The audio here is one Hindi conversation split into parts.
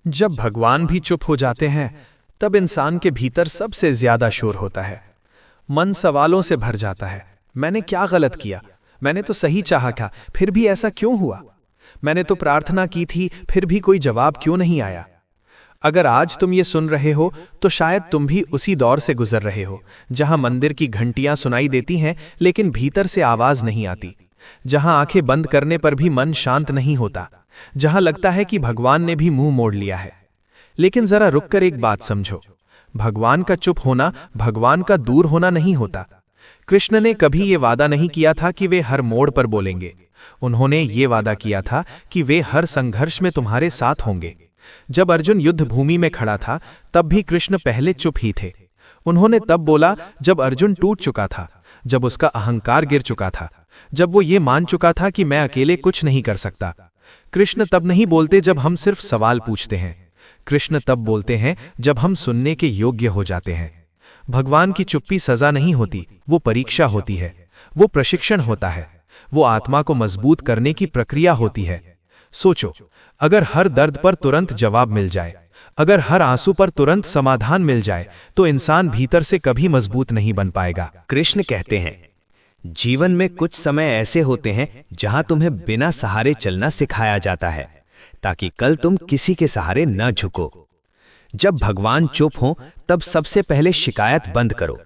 जब भगवान भी चुप हो जाते हैं तब इंसान के भीतर सबसे ज्यादा शोर होता है। मन सवालों से भर जाता है। मैंने क्या गलत किया? मैंने तो सही चाहा था, फिर भी ऐसा क्यों हुआ? मैंने तो प्रार्थना की थी, फिर भी कोई जवाब क्यों नहीं आया? अगर आज तुम ये सुन रहे हो तो शायद तुम भी उसी दौर से गुजर रहे हो, जहां मंदिर की घंटियां सुनाई देती हैं लेकिन भीतर से आवाज नहीं आती, जहां आंखें बंद करने पर भी मन शांत नहीं होता, जहां लगता है कि भगवान ने भी मुंह मोड़ लिया है। लेकिन जरा रुककर एक बात समझो, भगवान का चुप होना भगवान का दूर होना नहीं होता। कृष्ण ने कभी ये वादा नहीं किया था कि वे हर मोड़ पर बोलेंगे। उन्होंने ये वादा किया था कि वे हर संघर्ष में तुम्हारे साथ होंगे। जब अर्जुन युद्ध भूमि में खड़ा था तब भी कृष्ण पहले चुप ही थे। उन्होंने तब बोला जब अर्जुन टूट चुका था, जब उसका अहंकार गिर चुका था, जब वो ये मान चुका था कि मैं अकेले कुछ नहीं कर सकता। कृष्ण तब नहीं बोलते जब हम सिर्फ सवाल पूछते हैं। कृष्ण तब बोलते हैं जब हम सुनने के योग्य हो जाते हैं। भगवान की चुप्पी सजा नहीं होती, वो परीक्षा होती है, वो प्रशिक्षण होता है, वो आत्मा को मजबूत करने की प्रक्रिया होती है। सोचो, अगर हर दर्द पर तुरंत जवाब मिल जाए, अगर हर आंसू पर तुरंत समाधान मिल जाए, तो इंसान भीतर से कभी मजबूत नहीं बन पाएगा। कृष्ण कहते हैं, जीवन में कुछ समय ऐसे होते हैं जहां तुम्हें बिना सहारे चलना सिखाया जाता है, ताकि कल तुम किसी के सहारे न झुको। जब भगवान चुप हो तब सबसे पहले शिकायत बंद करो,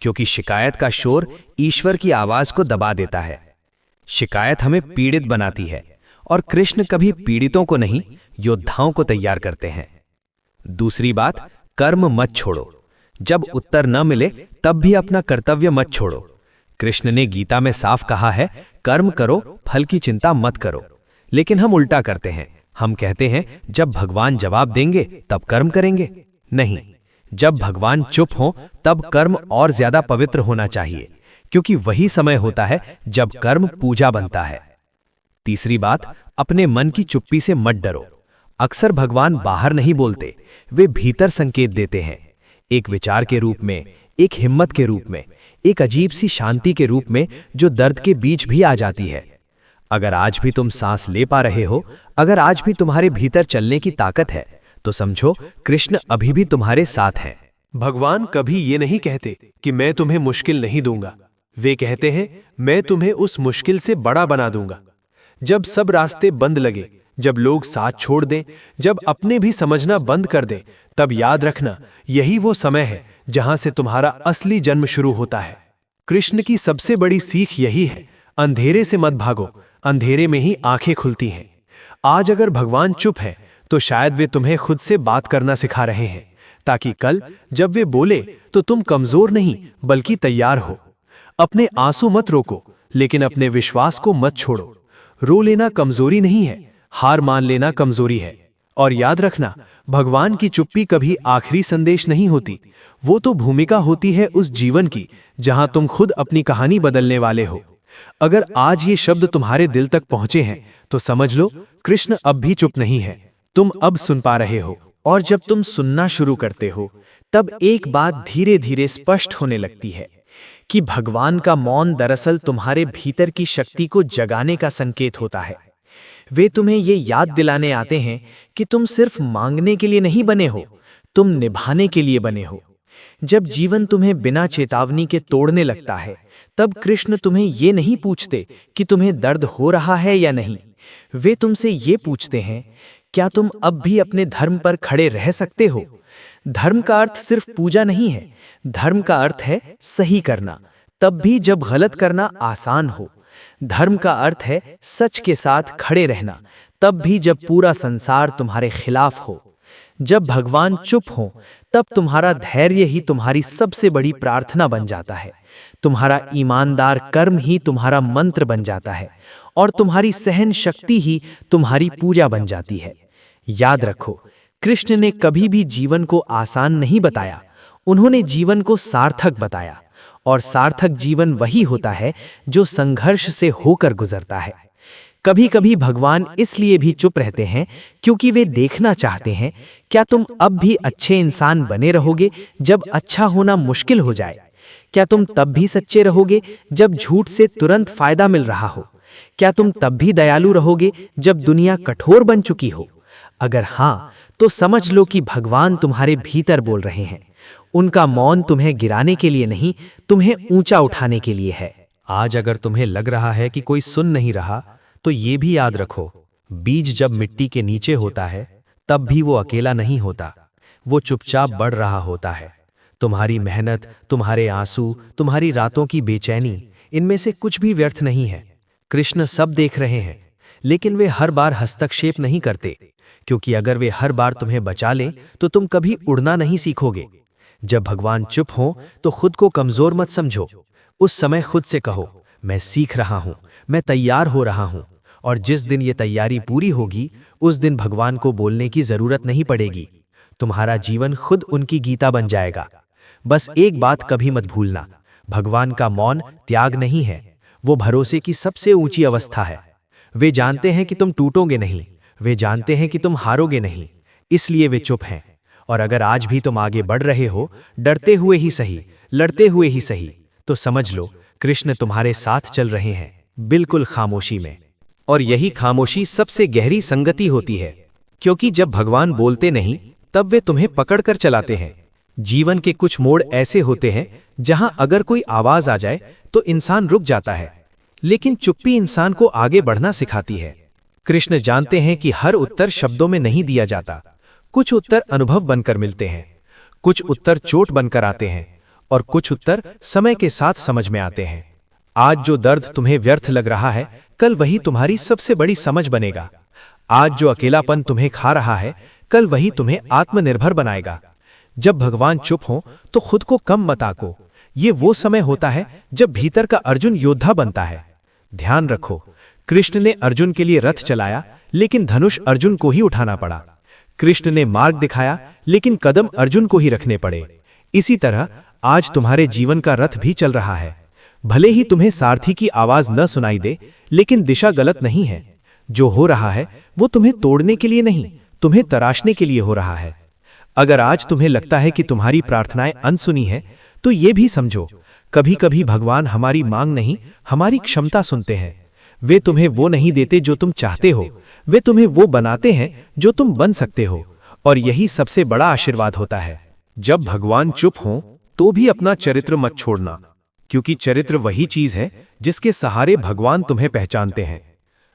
क्योंकि शिकायत का शोर ईश्वर की आवाज को दबा देता है। शिकायत हमें पीड़ित बनाती है, और कृष्ण कभी पीड़ितों को नहीं, योद्धाओं को तैयार करते हैं। दूसरी बात, कर्म मत छोड़ो। जब उत्तर न मिले तब भी अपना कर्तव्य मत छोड़ो। कृष्ण ने गीता में साफ कहा है, कर्म करो, फल की चिंता मत करो। लेकिन हम उल्टा करते हैं। हम कहते हैं जब भगवान जवाब देंगे तब कर्म करेंगे। नहीं, जब भगवान चुप हो तब कर्म और ज्यादा पवित्र होना चाहिए, क्योंकि वही समय होता है जब कर्म पूजा बनता है। तीसरी बात, अपने मन की चुप्पी से मत डरो। अक्सर भगवान बाहर नहीं बोलते, वे भीतर संकेत देते हैं। एक विचार के रूप में, एक हिम्मत के रूप में, एक अजीब सी शांति के रूप में जो दर्द के बीच भी आ जाती है। अगर आज भी तुम सांस ले पा रहे हो, अगर आज भी तुम्हारे भीतर चलने की ताकत है, तो समझो कृष्ण अभी भी तुम्हारे साथ हैं। भगवान कभी ये नहीं कहते कि मैं तुम्हें मुश्किल नहीं दूंगा। वे कहते हैं मैं तुम्हें उस मुश्किल से बड़ा बना दूंगा। जब सब रास्ते बंद लगे, जब लोग साथ छोड़ दें, जब अपने भी समझना बंद कर दें, तब याद रखना यही वो समय है जहां से तुम्हारा असली जन्म शुरू होता है। कृष्ण की सबसे बड़ी सीख यही है, अंधेरे से मत भागो, अंधेरे में ही आंखें खुलती हैं। आज अगर भगवान चुप है तो शायद वे तुम्हें खुद से बात करना सिखा रहे हैं, ताकि कल जब वे बोले तो तुम कमजोर नहीं बल्कि तैयार हो। अपने आंसू मत रोको, लेकिन अपने विश्वास को मत छोड़ो। रो लेना कमजोरी नहीं है, हार मान लेना कमजोरी है। और याद रखना, भगवान की चुप्पी कभी आखिरी संदेश नहीं होती, वो तो भूमिका होती है उस जीवन की जहां तुम खुद अपनी कहानी बदलने वाले हो। अगर आज ये शब्द तुम्हारे दिल तक पहुंचे हैं तो समझ लो कृष्ण अब भी चुप नहीं है, तुम अब सुन पा रहे हो। और जब तुम सुनना शुरू करते हो तब एक बात धीरे धीरे स्पष्ट होने लगती है कि भगवान का मौन दरअसल तुम्हारे भीतर की शक्ति को जगाने का संकेत होता है। वे तुम्हें ये याद दिलाने आते हैं कि तुम सिर्फ मांगने के लिए नहीं बने हो, तुम निभाने के लिए बने हो। जब जीवन तुम्हें बिना चेतावनी के तोड़ने लगता है, तब कृष्ण तुम्हें ये नहीं पूछते कि तुम्हें दर्द हो रहा है या नहीं। वे तुमसे ये पूछते हैं, क्या तुम अब भी अपने धर्म पर खड़े रह सकते हो? धर्म का अर्थ सिर्फ पूजा नहीं है, धर्म का अर्थ है सही करना, तब भी जब गलत करना आसान हो। धर्म का अर्थ है सच के साथ खड़े रहना, तब भी जब पूरा संसार तुम्हारे खिलाफ हो। जब भगवान चुप हो तब तुम्हारा धैर्य ही तुम्हारी सबसे बड़ी प्रार्थना बन जाता है, तुम्हारा ईमानदार कर्म ही तुम्हारा मंत्र बन जाता है, और तुम्हारी सहन शक्ति ही तुम्हारी पूजा बन जाती है। याद रखो, कृष्ण ने कभी भी जीवन को आसान नहीं बताया, उन्होंने जीवन को सार्थक बताया। और सार्थक जीवन वही होता है जो संघर्ष से होकर गुजरता है। कभी कभी भगवान इसलिए भी चुप रहते हैं क्योंकि वे देखना चाहते हैं, क्या तुम अब भी अच्छे इंसान बने रहोगे जब अच्छा होना मुश्किल हो जाए? क्या तुम तब भी सच्चे रहोगे जब झूठ से तुरंत फायदा मिल रहा हो? क्या तुम तब भी दयालु रहोगे जब दुनिया कठोर बन चुकी हो? अगर हाँ, तो समझ लो कि भगवान तुम्हारे भीतर बोल रहे हैं। उनका मौन तुम्हें गिराने के लिए नहीं, तुम्हें ऊंचा उठाने के लिए है। आज अगर तुम्हें लग रहा है कि कोई सुन नहीं रहा, तो ये भी याद रखो, बीज जब मिट्टी के नीचे होता है तब भी वो अकेला नहीं होता, वो चुपचाप बढ़ रहा होता है। तुम्हारी मेहनत, तुम्हारे आंसू, तुम्हारी रातों की बेचैनी, इनमें से कुछ भी व्यर्थ नहीं है। कृष्ण सब देख रहे हैं, लेकिन वे हर बार हस्तक्षेप नहीं करते, क्योंकि अगर वे हर बार तुम्हें बचा लें तो तुम कभी उड़ना नहीं सीखोगे। जब भगवान चुप हो तो खुद को कमजोर मत समझो। उस समय खुद से कहो, मैं सीख रहा हूं, मैं तैयार हो रहा हूं। और जिस दिन ये तैयारी पूरी होगी, उस दिन भगवान को बोलने की जरूरत नहीं पड़ेगी। तुम्हारा जीवन खुद उनकी गीता बन जाएगा। बस एक बात कभी मत भूलना, भगवान का मौन त्याग नहीं है, वो भरोसे की सबसे ऊंची अवस्था है। वे जानते हैं कि तुम टूटोगे नहीं, वे जानते हैं कि तुम हारोगे नहीं, इसलिए वे चुप हैं। और अगर आज भी तुम आगे बढ़ रहे हो, डरते हुए ही सही, लड़ते हुए ही सही, तो समझ लो कृष्ण तुम्हारे साथ चल रहे हैं, बिल्कुल खामोशी में। और यही खामोशी सबसे गहरी संगति होती है, क्योंकि जब भगवान बोलते नहीं तब वे तुम्हें पकड़कर चलाते हैं। जीवन के कुछ मोड़ ऐसे होते हैं जहां अगर कोई आवाज आ जाए तो इंसान रुक जाता है, लेकिन चुप्पी इंसान को आगे बढ़ना सिखाती है। कृष्ण जानते हैं कि हर उत्तर शब्दों में नहीं दिया जाता, कुछ उत्तर अनुभव बनकर मिलते हैं, कुछ उत्तर चोट बनकर आते हैं, और कुछ उत्तर समय के साथ समझ में आते हैं। आज जो दर्द तुम्हें व्यर्थ लग रहा है, कल वही तुम्हारी सबसे बड़ी समझ बनेगा। आज जो अकेलापन तुम्हें खा रहा है, कल वही तुम्हें आत्मनिर्भर बनाएगा। जब भगवान चुप हो तो खुद को कम मत आको। ये वो समय होता है जब भीतर का अर्जुन योद्धा बनता है। ध्यान रखो, कृष्ण ने अर्जुन के लिए रथ चलाया, लेकिन धनुष अर्जुन को ही उठाना पड़ा। कृष्ण ने मार्ग दिखाया, लेकिन कदम अर्जुन को ही रखने पड़े। इसी तरह आज तुम्हारे जीवन का रथ भी चल रहा है। भले ही तुम्हें सारथी की आवाज न सुनाई दे, लेकिन दिशा गलत नहीं है। जो हो रहा है वो तुम्हें तोड़ने के लिए नहीं, तुम्हें तराशने के लिए हो रहा है। अगर आज तुम्हें लगता है कि तुम्हारी प्रार्थनाएं अनसुनी हैं, तो ये भी समझो, कभी कभी भगवान हमारी मांग नहीं, हमारी क्षमता सुनते हैं। वे तुम्हें वो नहीं देते जो तुम चाहते हो, वे तुम्हें वो बनाते हैं जो तुम बन सकते हो। और यही सबसे बड़ा आशीर्वाद होता है। जब भगवान चुप हो तो भी अपना चरित्र मत छोड़ना, क्योंकि चरित्र वही चीज है जिसके सहारे भगवान तुम्हें पहचानते हैं।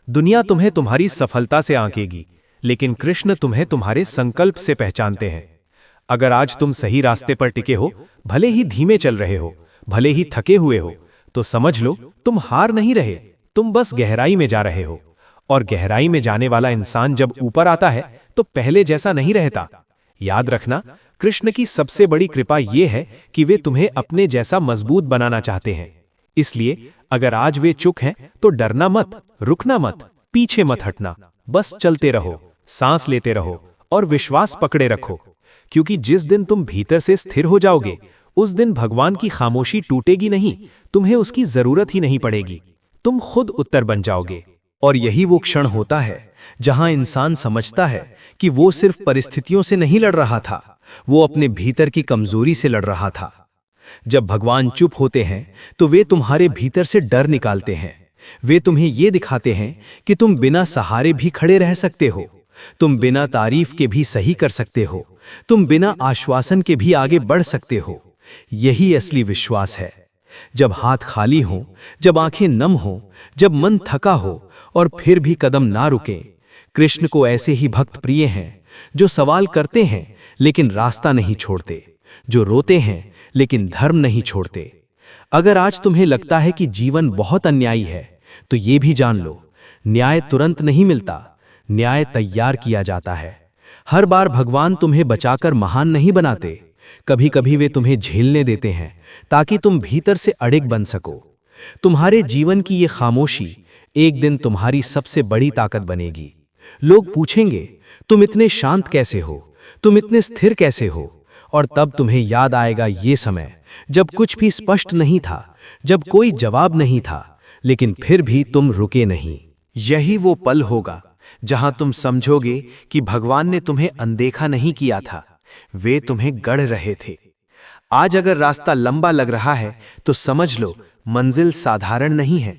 दुनिया तुम्हें तुम्हारी सफलता से आंकेगी, लेकिन कृष्ण तुम्हें तुम्हारे संकल्प से पहचानते हैं। अगर आज तुम सही रास्ते पर टिके हो, भले ही धीमे चल रहे हो, भले ही थके हुए हो, तो समझ लो तुम हार नहीं रहे, तुम बस गहराई में जा रहे हो। और गहराई में जाने वाला इंसान जब ऊपर आता है तो पहले जैसा नहीं रहता। याद रखना, कृष्ण की सबसे बड़ी कृपा यह है कि वे तुम्हें अपने जैसा मजबूत बनाना चाहते हैं। इसलिए अगर आज वे चुप हैं तो डरना मत, रुकना मत, पीछे मत हटना, बस चलते रहो, सांस लेते रहो और विश्वास पकड़े रखो। क्योंकि जिस दिन तुम भीतर से स्थिर हो जाओगे, उस दिन भगवान की खामोशी टूटेगी नहीं, तुम्हें उसकी जरूरत ही नहीं पड़ेगी। तुम खुद उत्तर बन जाओगे। और यही वो क्षण होता है जहां इंसान समझता है कि वो सिर्फ परिस्थितियों से नहीं लड़ रहा था, वो अपने भीतर की कमजोरी से लड़ रहा था। जब भगवान चुप होते हैं तो वे तुम्हारे भीतर से डर निकालते हैं। वे तुम्हें ये दिखाते हैं कि तुम बिना सहारे भी खड़े रह सकते हो, तुम बिना तारीफ के भी सही कर सकते हो, तुम बिना आश्वासन के भी आगे बढ़ सकते हो। यही असली विश्वास है। जब हाथ खाली हो, जब आंखें नम हो, जब मन थका हो और फिर भी कदम ना रुके। कृष्ण को ऐसे ही भक्त प्रिय हैं जो सवाल करते हैं लेकिन रास्ता नहीं छोड़ते, जो रोते हैं लेकिन धर्म नहीं छोड़ते। अगर आज तुम्हें लगता है कि जीवन बहुत अन्यायी है, तो ये भी जान लो, न्याय तुरंत नहीं मिलता, न्याय तैयार किया जाता है। हर बार भगवान तुम्हें बचाकर महान नहीं बनाते, कभी कभी वे तुम्हें झेलने देते हैं ताकि तुम भीतर से अड़िग बन सको। तुम्हारे जीवन की ये खामोशी एक दिन तुम्हारी सबसे बड़ी ताकत बनेगी। लोग पूछेंगे, तुम इतने शांत कैसे हो, तुम इतने स्थिर कैसे हो? और तब तुम्हें याद आएगा ये समय जब कुछ भी स्पष्ट नहीं था, जब कोई जवाब नहीं था, लेकिन फिर भी तुम रुके नहीं। यही वो पल होगा जहां तुम समझोगे कि भगवान ने तुम्हें अनदेखा नहीं किया था, वे तुम्हें गढ़ रहे थे। आज अगर रास्ता लंबा लग रहा है तो समझ लो मंजिल साधारण नहीं है।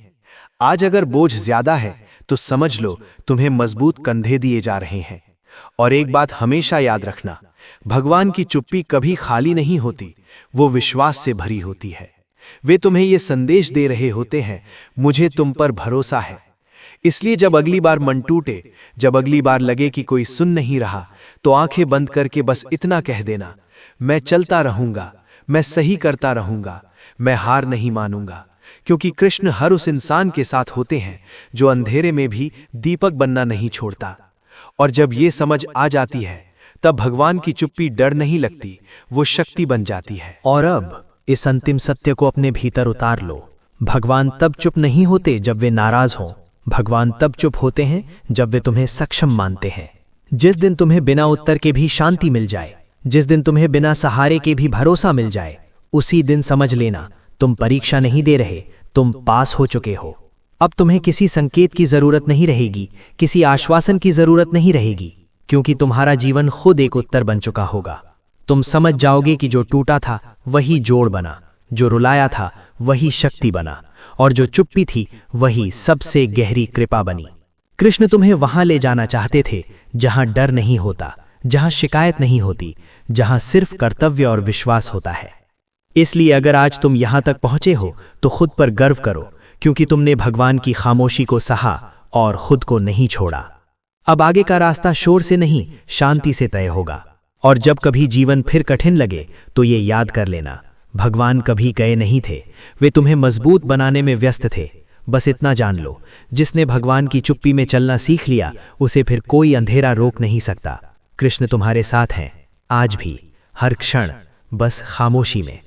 आज अगर बोझ ज्यादा है तो समझ लो तुम्हें मजबूत कंधे दिए जा रहे हैं। और एक बात हमेशा याद रखना, भगवान की चुप्पी कभी खाली नहीं होती, वो विश्वास से भरी होती है। वे तुम्हें ये संदेश दे रहे होते हैं, मुझे तुम पर भरोसा है। इसलिए जब अगली बार मन टूटे, जब अगली बार लगे कि कोई सुन नहीं रहा, तो आंखें बंद करके बस इतना कह देना, मैं चलता रहूंगा, मैं सही करता रहूंगा, मैं हार नहीं मानूंगा। क्योंकि कृष्ण हर उस इंसान के साथ होते हैं जो अंधेरे में भी दीपक बनना नहीं छोड़ता। और जब ये समझ आ जाती है, तब भगवान की चुप्पी डर नहीं लगती, वो शक्ति बन जाती है। और अब इस अंतिम सत्य को अपने भीतर उतार लो। भगवान तब चुप नहीं होते जब वे नाराज हों। भगवान तब चुप होते हैं जब वे तुम्हें सक्षम मानते हैं। जिस दिन तुम्हें बिना उत्तर के भी शांति मिल जाए, जिस दिन तुम्हें बिना सहारे के भी भरोसा मिल जाए, उसी दिन समझ लेना तुम परीक्षा नहीं दे रहे, तुम पास हो चुके हो। अब तुम्हें किसी संकेत की जरूरत नहीं रहेगी, किसी आश्वासन की जरूरत नहीं रहेगी, क्योंकि तुम्हारा जीवन खुद एक उत्तर बन चुका होगा। तुम समझ जाओगे कि जो टूटा था वही जोड़ बना, जो रुलाया था वही शक्ति बना, और जो चुप्पी थी वही सबसे गहरी कृपा बनी। कृष्ण तुम्हें वहां ले जाना चाहते थे जहां डर नहीं होता, जहां शिकायत नहीं होती, जहां सिर्फ कर्तव्य और विश्वास होता है। इसलिए अगर आज तुम यहां तक पहुंचे हो तो खुद पर गर्व करो, क्योंकि तुमने भगवान की खामोशी को सहा और खुद को नहीं छोड़ा। अब आगे का रास्ता शोर से नहीं, शांति से तय होगा। और जब कभी जीवन फिर कठिन लगे तो ये याद कर लेना, भगवान कभी गए नहीं थे, वे तुम्हें मजबूत बनाने में व्यस्त थे। बस इतना जान लो, जिसने भगवान की चुप्पी में चलना सीख लिया, उसे फिर कोई अंधेरा रोक नहीं सकता। कृष्ण तुम्हारे साथ हैं, आज भी, हर क्षण, बस खामोशी में।